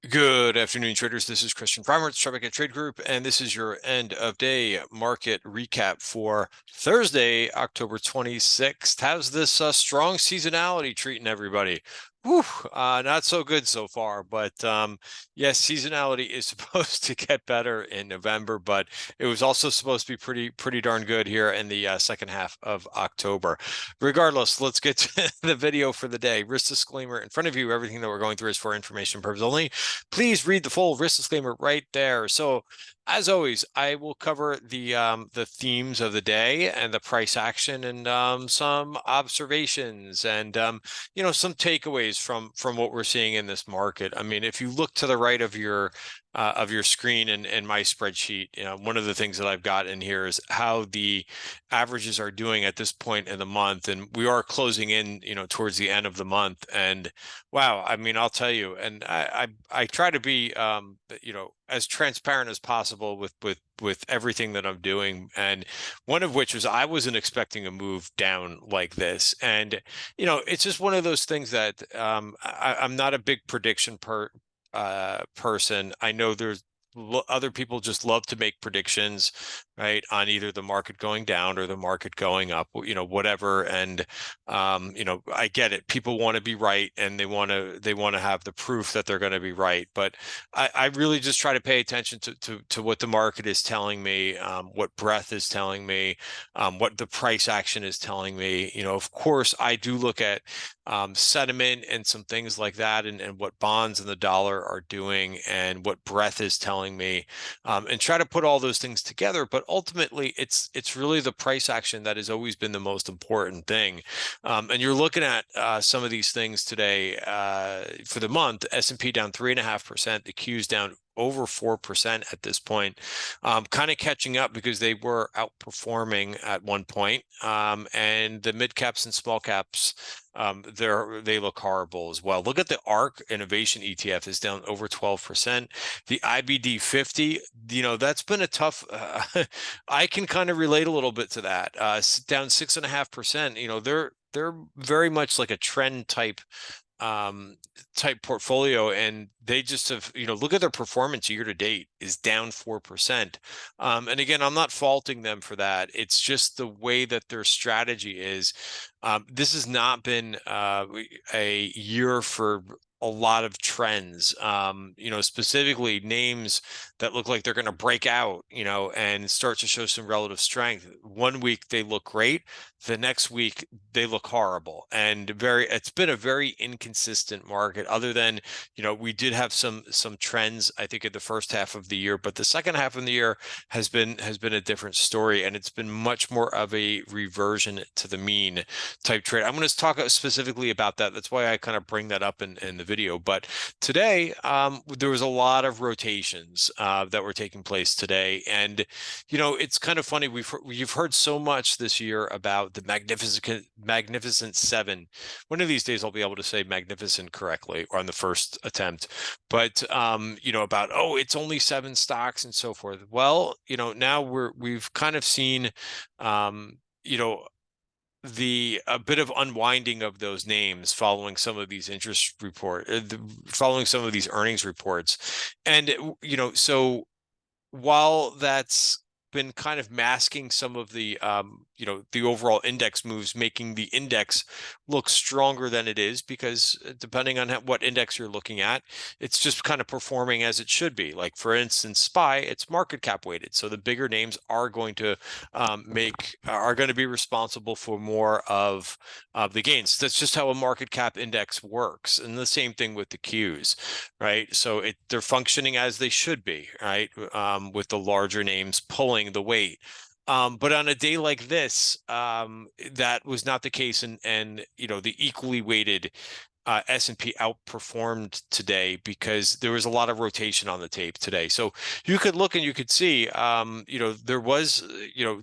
Good afternoon, traders. This is Christian Farmer, Tribeca Trade Group, and this is your end of day market recap for Thursday, October 26th. How's this strong seasonality treating everybody? Whew, not so good so far, but yes, seasonality is supposed to get better in November, but it was also supposed to be pretty darn good here in the second half of October. Regardless, let's get to the video for the day. Risk disclaimer in front of you. Everything that we're going through is for information purposes only. Please read the full risk disclaimer right there. So, as always, I will cover the themes of the day and the price action and some observations and some takeaways from what we're seeing in this market. I mean, if you look to the right of your screen and my spreadsheet, one of the things that I've got in here is how the averages are doing at this point in the month, and we are closing in, towards the end of the month. And wow, I mean, I'll tell you, and I try to be, as transparent as possible with everything that I'm doing. And one of which was I wasn't expecting a move down like this, and it's just one of those things that I'm not a big prediction person. I know there's other people just love to make predictions, right, on either the market going down or the market going up, whatever. And I get it. People want to be right, and they want to have the proof that they're going to be right. But I really just try to pay attention to what the market is telling me, what breadth is telling me, what the price action is telling me. Of course, I do look at sentiment and some things like that, and what bonds and the dollar are doing, and what breadth is telling me, and try to put all those things together. But ultimately, it's really the price action that has always been the most important thing. And you're looking at some of these things today for the month. S&P down 3.5%, the Q's down over 4% at this point, kind of catching up because they were outperforming at one point. And the mid caps and small caps, they look horrible as well. Look at the ARK Innovation ETF is down over 12%. The IBD 50, that's been a tough. I can kind of relate a little bit to that. Down 6.5%. They're very much like a trend type portfolio, and they just have, look at their performance year to date is down 4%. And again, I'm not faulting them for that. It's just the way that their strategy is. This has not been a year for a lot of trends, specifically names that look like they're going to break out, and start to show some relative strength. One week they look great, the next week they look horrible, and it's been a very inconsistent market. Other than, we did have some trends, I think, in the first half of the year, but the second half of the year has been a different story, and it's been much more of a reversion to the mean type trade. I'm going to talk specifically about that. That's why I kind of bring that up in the video. But today, there was a lot of rotations that were taking place today, and it's kind of funny. You've heard so much this year about the Magnificent Seven. One of these days, I'll be able to say magnificent correctly or on the first attempt. But about, it's only 7 stocks and so forth. Well, now we've kind of seen a bit of unwinding of those names following some of these following some of these earnings reports. And so while that's been kind of masking some of the the overall index moves, making the index look stronger than it is, because depending on what index you're looking at, it's just kind of performing as it should be. Like, for instance, SPY, it's market cap weighted, so the bigger names are going to be responsible for more of the gains. That's just how a market cap index works. And the same thing with the Qs, right? So they're functioning as they should be, right? With the larger names pulling the weight. But on a day like this, that was not the case, and the equally weighted S&P outperformed today because there was a lot of rotation on the tape today. So you could look and you could see, there was,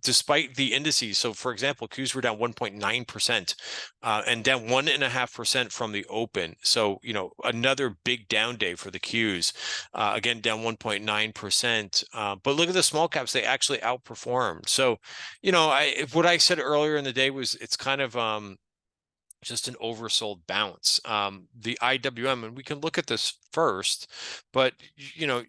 despite the indices. So, for example, Qs were down 1.9% and down 1.5% from the open. So, another big down day for the Qs, again, down 1.9%. But look at the small caps, they actually outperformed. So, what I said earlier in the day was it's kind of, just an oversold bounce. The IWM, and we can look at this first, but you know,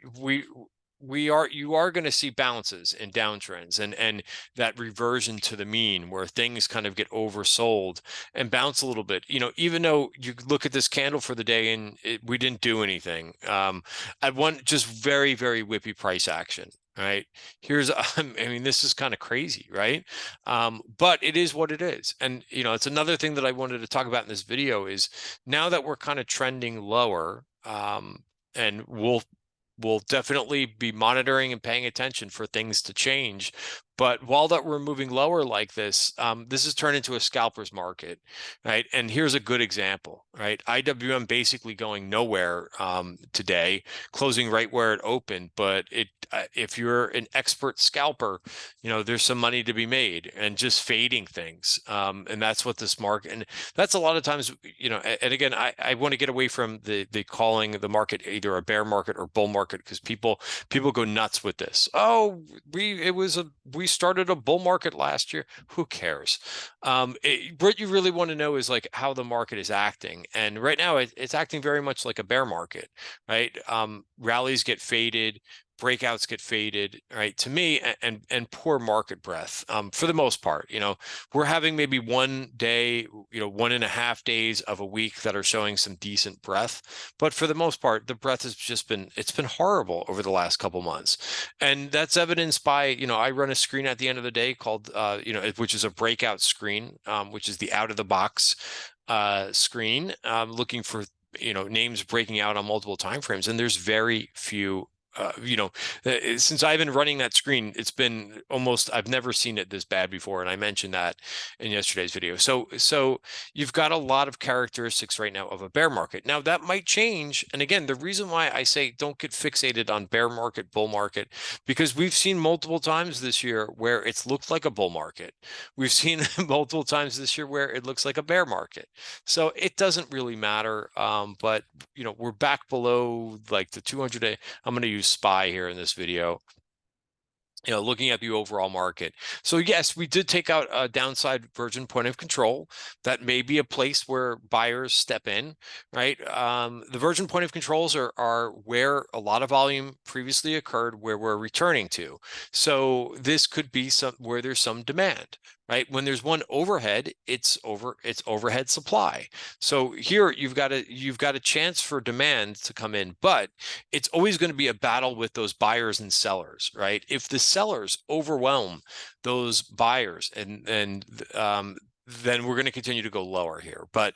you are going to see bounces and downtrends and that reversion to the mean where things kind of get oversold and bounce a little bit. You know, even though you look at this candle for the day and we didn't do anything, I want just very, very whippy price action. Right here's I mean, this is kind of crazy, right? But it is what it is. And you know, it's another thing that I wanted to talk about in this video is now that we're kind of trending lower, and we'll definitely be monitoring and paying attention for things to change. But while that we're moving lower like this, this has turned into a scalper's market, right? And here's a good example, right? IWM basically going nowhere today, closing right where it opened. But if you're an expert scalper, you know, there's some money to be made and just fading things. And that's what this market, and that's a lot of times, you know, and again, I want to get away from the calling the market either a bear market or bull market, because people go nuts with this. Oh, we started a bull market last year. Who cares? What you really want to know is like how the market is acting. And right now it's acting very much like a bear market, right? Rallies get faded, breakouts get faded, right? To me, and poor market breadth. For the most part, you know, we're having maybe one day, you know, 1.5 days of a week that are showing some decent breadth, but for the most part, the breadth has just been, it's been horrible over the last couple months. And that's evidenced by, you know, I run a screen at the end of the day called, you know, which is a breakout screen, which is the out of the box screen, looking for, you know, names breaking out on multiple timeframes, and there's very few. You know, since I've been running that screen, it's been almost, I've never seen it this bad before. And I mentioned that in yesterday's video. So you've got a lot of characteristics right now of a bear market. Now that might change. And again, the reason why I say don't get fixated on bear market, bull market, because we've seen multiple times this year where it's looked like a bull market. We've seen multiple times this year where it looks like a bear market. So it doesn't really matter. But you know, we're back below like the 200-day. I'm going to use SPY here in this video, you know, looking at the overall market. So yes, we did take out a downside virgin point of control. That may be a place where buyers step in, right? The virgin point of controls are where a lot of volume previously occurred, where we're returning to. So this could be some where there's some demand, right? When there's one overhead, it's overhead supply. So here you've got a chance for demand to come in, but it's always going to be a battle with those buyers and sellers, right? If the sellers overwhelm those buyers, and then we're going to continue to go lower here. But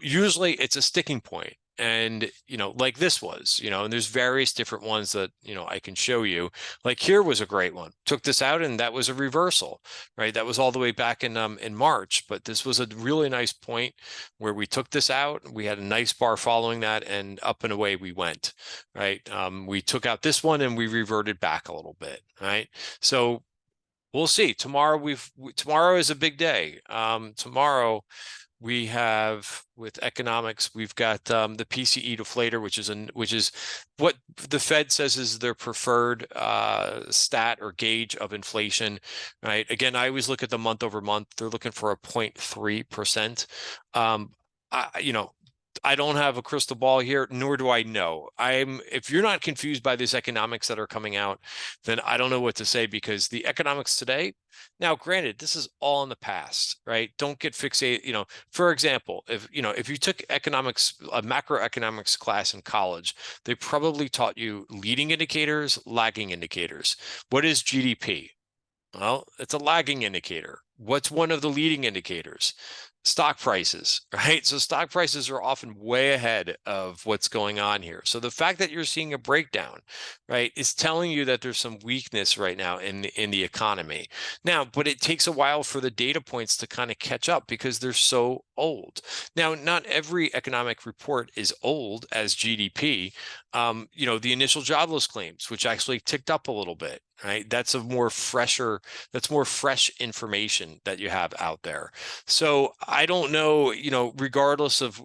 usually it's a sticking point. And, you know, like this was, you know, and there's various different ones that, you know, I can show you. Like here was a great one. Took this out and that was a reversal, right? That was all the way back in March, but this was a really nice point where we took this out. We had a nice bar following that, and up and away we went, right? We took out this one and we reverted back a little bit, right? So we'll see. Tomorrow tomorrow is a big day. Tomorrow we have, with economics, we've got the PCE deflator, which is what the Fed says is their preferred stat or gauge of inflation, right? Again, I always look at the month over month. They're looking for a 0.3%. You know, I don't have a crystal ball here, nor do I know. If you're not confused by these economics that are coming out, then I don't know what to say, because the economics today, now granted, this is all in the past, right? Don't get fixated. You know, for example, if you took economics, a macroeconomics class in college, they probably taught you leading indicators, lagging indicators. What is GDP? Well, it's a lagging indicator. What's one of the leading indicators? Stock prices, right? So stock prices are often way ahead of what's going on here. So the fact that you're seeing a breakdown, right, is telling you that there's some weakness right now in the economy. Now, but it takes a while for the data points to kind of catch up because they're so old. Now, not every economic report is old as GDP. You know, the initial jobless claims, which actually ticked up a little bit, right? That's more fresh information that you have out there. So I don't know, you know, regardless of,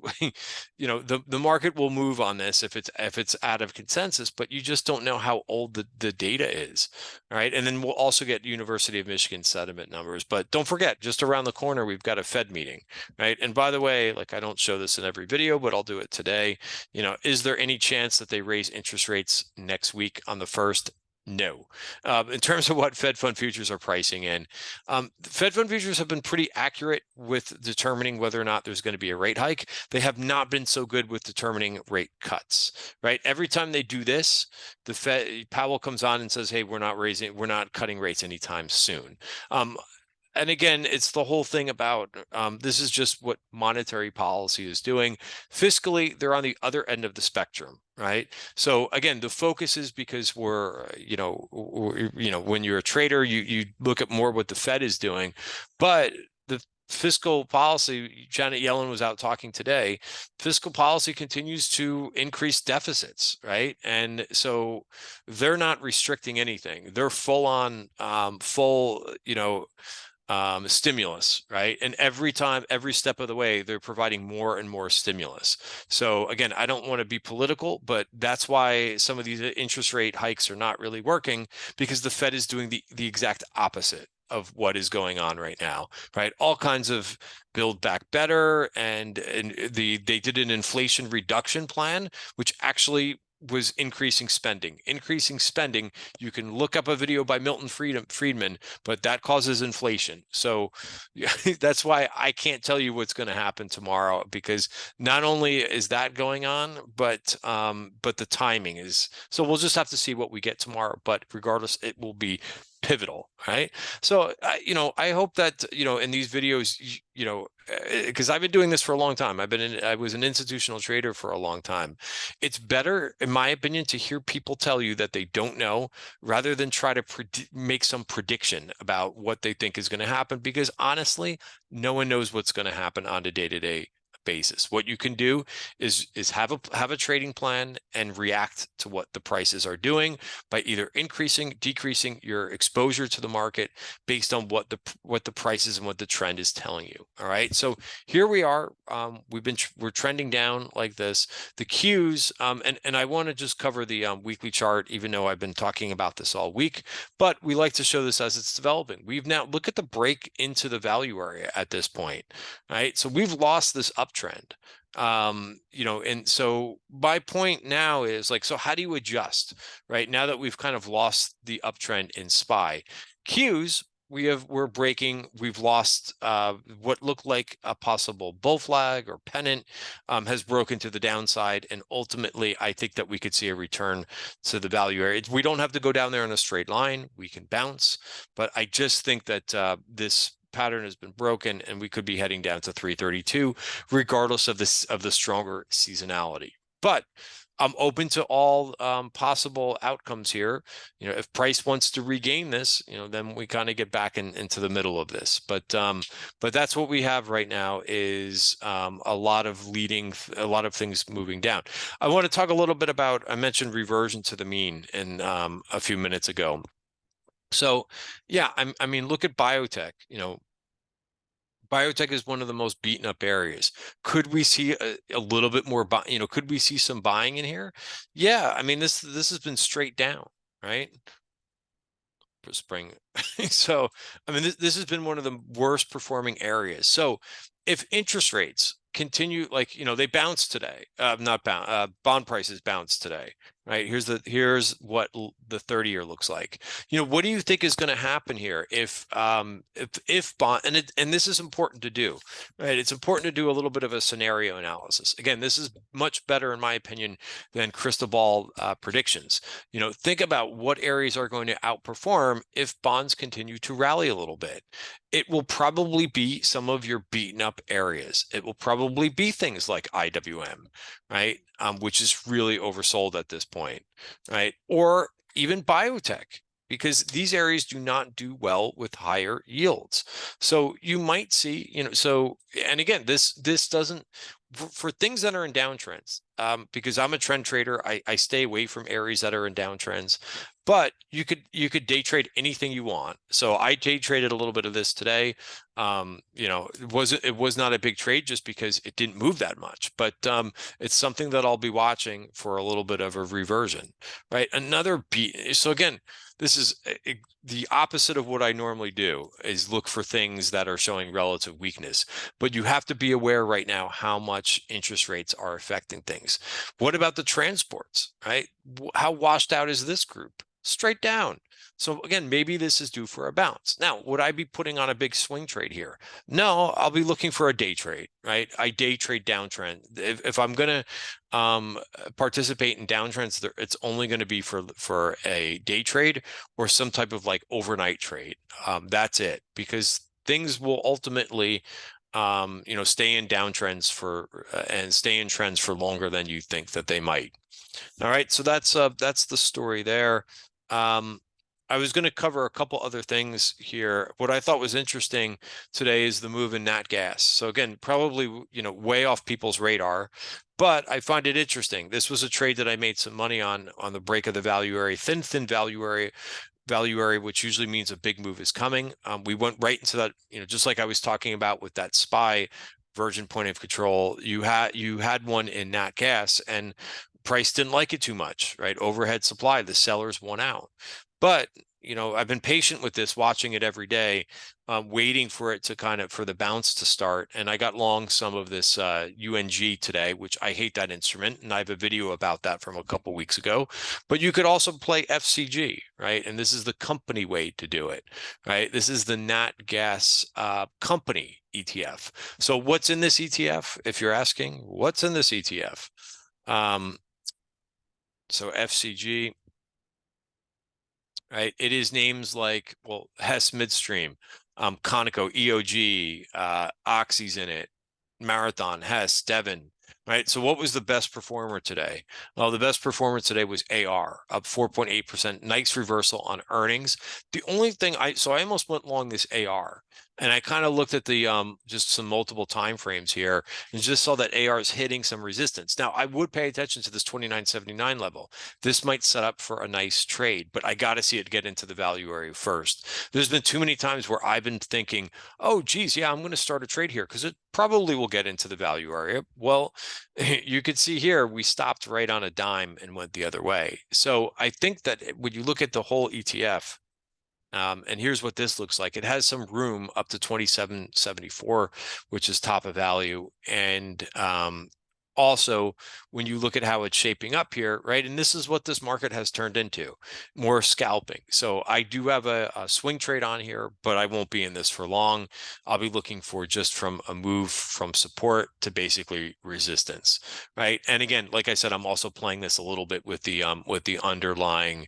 you know, the market will move on this if it's out of consensus, but you just don't know how old the data is, right? And then we'll also get University of Michigan sentiment numbers. But don't forget, just around the corner, we've got a Fed meeting, right? And by the way, like, I don't show this in every video, but I'll do it today. You know, is there any chance that they raise interest rates next week on the 1st? No. In terms of what Fed fund futures are pricing in, Fed fund futures have been pretty accurate with determining whether or not there's going to be a rate hike. They have not been so good with determining rate cuts, right? Every time they do this, the Fed, Powell comes on and says, hey, we're not cutting rates anytime soon. And again, it's the whole thing about this is just what monetary policy is doing. Fiscally, they're on the other end of the spectrum, right? So again, the focus is because we're, when you're a trader, you look at more what the Fed is doing, but the fiscal policy, Janet Yellen was out talking today, fiscal policy continues to increase deficits, right? And so they're not restricting anything. They're full on, stimulus, right? And every step of the way, they're providing more and more stimulus. So again, I don't want to be political, but that's why some of these interest rate hikes are not really working, because the Fed is doing the exact opposite of what is going on right now, right? All kinds of build back better, and they did an inflation reduction plan, which actually was increasing spending. You can look up a video by Milton Friedman, but that causes inflation. So that's why I can't tell you what's going to happen tomorrow, because not only is that going on, but the timing is. So we'll just have to see what we get tomorrow. But regardless, it will be pivotal, right? So I hope that in these videos, because I've been doing this for a long time. I was an institutional trader for a long time. It's better, in my opinion, to hear people tell you that they don't know, rather than try to make some prediction about what they think is going to happen, because honestly, no one knows what's going to happen on a day-to-day basis. What you can do is have a trading plan and react to what the prices are doing by either increasing, decreasing your exposure to the market based on what the prices and what the trend is telling you. All right. So here we are. We're trending down like this. The Qs, and I want to just cover the weekly chart, even though I've been talking about this all week, but we like to show this as it's developing. We've now look at the break into the value area at this point, right? So we've lost this uptrend. And so my point now is, like, so how do you adjust, right? Now that we've kind of lost the uptrend in SPY. Qs, we're breaking, we've lost what looked like a possible bull flag or pennant, has broken to the downside, and ultimately I think that we could see a return to the value area. We don't have to go down there in a straight line, we can bounce, but I just think that this pattern has been broken, and we could be heading down to 332, regardless of the stronger seasonality. But I'm open to all possible outcomes here. If price wants to regain this, then we kind of get back into the middle of this. But that's what we have right now, is a lot of things moving down. I want to talk a little bit about, I mentioned reversion to the mean in a few minutes ago. So yeah, I mean, look at biotech. Biotech is one of the most beaten up areas. Could we see a little bit more could we see some buying in here? Yeah, I mean, this has been straight down, right? For spring. So I mean, this has been one of the worst performing areas. So if interest rates continue, like, they bounced today, bond prices bounced today, right? Here's what the 30-year looks like. What do you think is going to happen here if bond, and this is important to do, right? It's important to do a little bit of a scenario analysis. Again, this is much better, in my opinion, than crystal ball predictions. Think about what areas are going to outperform if bonds continue to rally a little bit. It will probably be some of your beaten up areas. It will probably be things like IWM, right? Which is really oversold at this point, right? Or even biotech, because these areas do not do well with higher yields. So you might see, and again, this doesn't, for things that are in downtrends, because I'm a trend trader, I stay away from areas that are in downtrends. But you could day trade anything you want. So I day traded a little bit of this today. It was not a big trade just because it didn't move that much. But it's something that I'll be watching for a little bit of a reversion, right? Another beat. So again, this is the opposite of what I normally do, is look for things that are showing relative weakness. But you have to be aware right now how much interest rates are affecting things. What about the transports, right? How washed out is this group? Straight down. So again, maybe this is due for a bounce. Now, would I be putting on a big swing trade here? No, I'll be looking for a day trade, right? I day trade downtrend. If I'm going to participate in downtrends, it's only going to be for a day trade or some type of like overnight trade. That's it, because things will ultimately stay in downtrends and stay in trends for longer than you think that they might. All right, so that's the story there. I was going to cover a couple other things here. What I thought was interesting today is the move in nat gas. So again, probably way off people's radar, but I find it interesting. This was a trade that I made some money on the break of the value area, thin value area, which usually means a big move is coming. We went right into that, just like I was talking about with that SPY virgin point of control. You had one in nat gas, and price didn't like it too much, right? Overhead supply, the sellers won out. But I've been patient with this, watching it every day, waiting for it to for the bounce to start. And I got long some of this UNG today, which I hate that instrument. And I have a video about that from a couple weeks ago. But you could also play FCG, right? And this is the company way to do it, right? This is the nat gas company ETF. So what's in this ETF? If you're asking, what's in this ETF? So FCG, right? It is names like, well, Hess Midstream, Conoco, EOG, Oxy's in it, Marathon, Hess, Devon, right? So what was the best performer today? Well, the best performer today was AR, up 4.8%. Nice reversal on earnings. The only thing I almost went long this AR, and I kind of looked at the just some multiple time frames here and just saw that AR is hitting some resistance. Now, I would pay attention to this 29.79 level. This might set up for a nice trade, but I got to see it get into the value area first. There's been too many times where I've been thinking, oh, geez, yeah, I'm going to start a trade here because it probably will get into the value area. Well, you could see here, we stopped right on a dime and went the other way. So I think that when you look at the whole ETF, and here's what this looks like. It has some room up to 27.74, which is top of value. And also, when you look at how it's shaping up here, right? And this is what this market has turned into, more scalping. So I do have a swing trade on here, but I won't be in this for long. I'll be looking for just from a move from support to basically resistance, right? And again, like I said, I'm also playing this a little bit with the underlying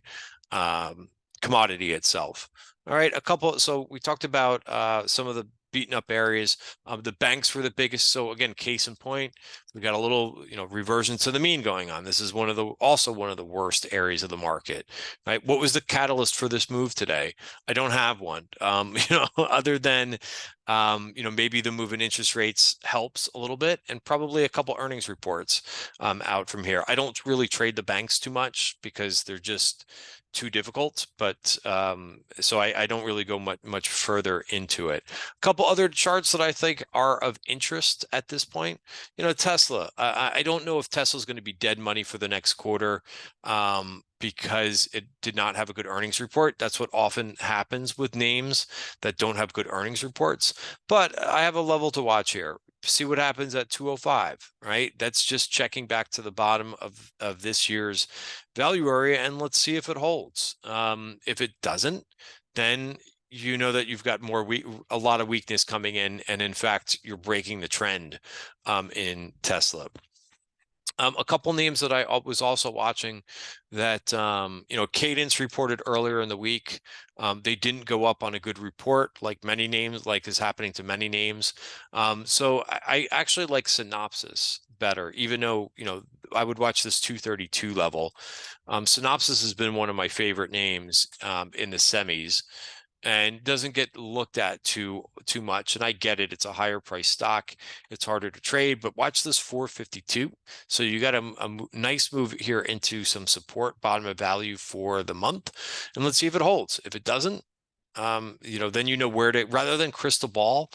commodity itself. All right, so we talked about some of the beaten up areas. The banks were the biggest. So again, case in point, we got a little, reversion to the mean going on. This is also one of the worst areas of the market, right? What was the catalyst for this move today? I don't have one, other than, maybe the move in interest rates helps a little bit, and probably a couple earnings reports out from here. I don't really trade the banks too much because they're just too difficult, but so I don't really go much further into it. A couple other charts that I think are of interest at this point. Tesla. I don't know if Tesla's going to be dead money for the next quarter because it did not have a good earnings report. That's what often happens with names that don't have good earnings reports. But I have a level to watch here. See what happens at 205, right? That's just checking back to the bottom of this year's value area, and let's see if it holds. If it doesn't, then you know that you've got a lot of weakness coming in, and in fact, you're breaking the trend in Tesla. A couple names that I was also watching that, Cadence reported earlier in the week. They didn't go up on a good report, like many names, like is happening to many names. So I actually like Synopsys better, even though, I would watch this 232 level. Synopsys has been one of my favorite names in the semis, and doesn't get looked at too much. And I get it. It's a higher price stock. It's harder to trade, but watch this 452. So you got a nice move here into some support, bottom of value for the month. And let's see if it holds. If it doesn't, then where to, rather than crystal ball,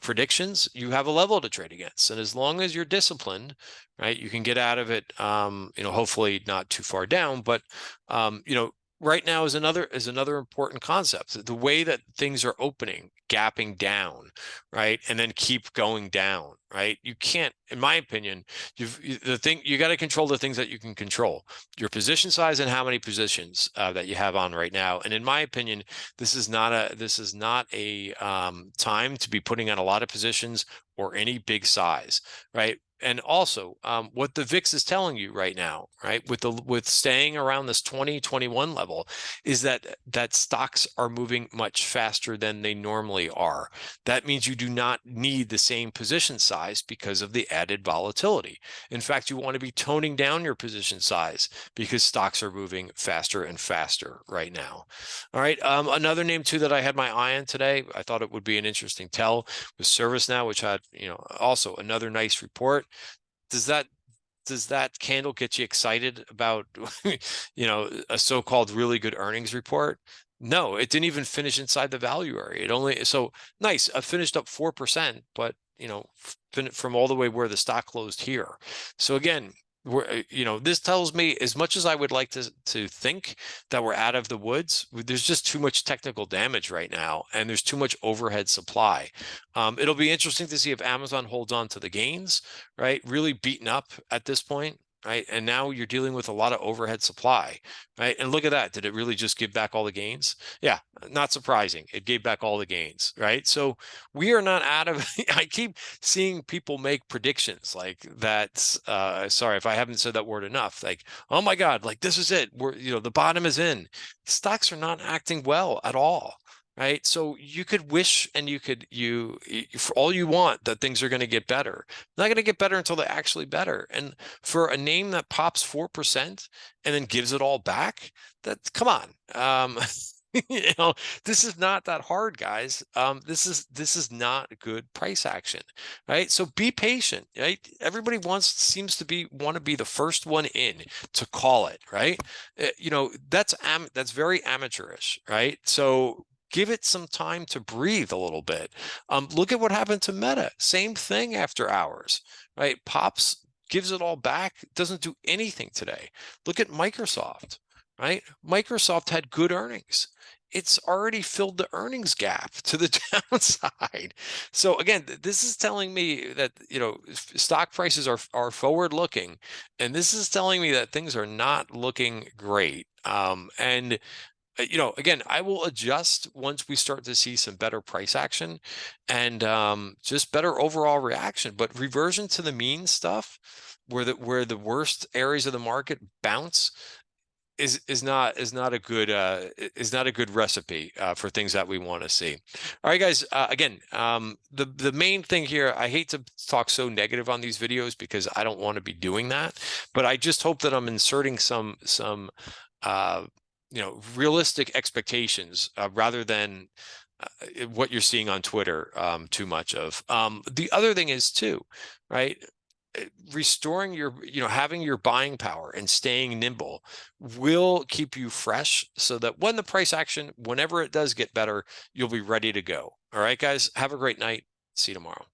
predictions, you have a level to trade against. And as long as you're disciplined, right, you can get out of it, hopefully not too far down, but, right now is another important concept. The way that things are opening, gapping down, right, and then keep going down, right? You can't, in my opinion, you got to control the things that you can control: your position size and how many positions that you have on right now. And in my opinion, this is not a time to be putting on a lot of positions or any big size, right? And also, what the VIX is telling you right now, right, with staying around this 2021 level, is that stocks are moving much faster than they normally are. That means you do not need the same position size because of the added volatility. In fact, you want to be toning down your position size because stocks are moving faster and faster right now. All right. Another name too that I had my eye on today, I thought it would be an interesting tell, was ServiceNow, which had, also another nice report. Does that candle get you excited about, a so-called really good earnings report? No, it didn't even finish inside the value area. It only, so nice, finished up 4%, but from all the way where the stock closed here. So again, this tells me, as much as I would like to think that we're out of the woods, there's just too much technical damage right now, and there's too much overhead supply. It'll be interesting to see if Amazon holds on to the gains, right? Really beaten up at this point, right? And now you're dealing with a lot of overhead supply, right? And look at that. Did it really just give back all the gains? Yeah, not surprising. It gave back all the gains, right? So we are not out of, I keep seeing people make predictions like that. Sorry if I haven't said that word enough. Like, oh my God, like this is it. The bottom is in. Stocks are not acting well at all. Right. So you could wish, and you for all you want, that things are going to get better. Not going to get better until they're actually better. And for a name that pops 4% and then gives it all back, come on. This is not that hard, guys. This is not good price action, right? So be patient, right? Everybody seems to want to be the first one in to call it, right? That's very amateurish, right? So give it some time to breathe a little bit. Look at what happened to Meta. Same thing after hours, right? Pops, gives it all back, doesn't do anything today. Look at Microsoft, right? Microsoft had good earnings. It's already filled the earnings gap to the downside. So again, this is telling me that, stock prices are forward looking, and this is telling me that things are not looking great. And again, I will adjust once we start to see some better price action and just better overall reaction. But reversion to the mean stuff, where the worst areas of the market bounce, is not a good recipe for things that we want to see. All right, guys. Again, the main thing here, I hate to talk so negative on these videos because I don't want to be doing that, but I just hope that I'm inserting some realistic expectations rather than what you're seeing on Twitter too much of. The other thing is too, right? Restoring having your buying power and staying nimble will keep you fresh, so that when the price action, whenever it does get better, you'll be ready to go. All right, guys, have a great night. See you tomorrow.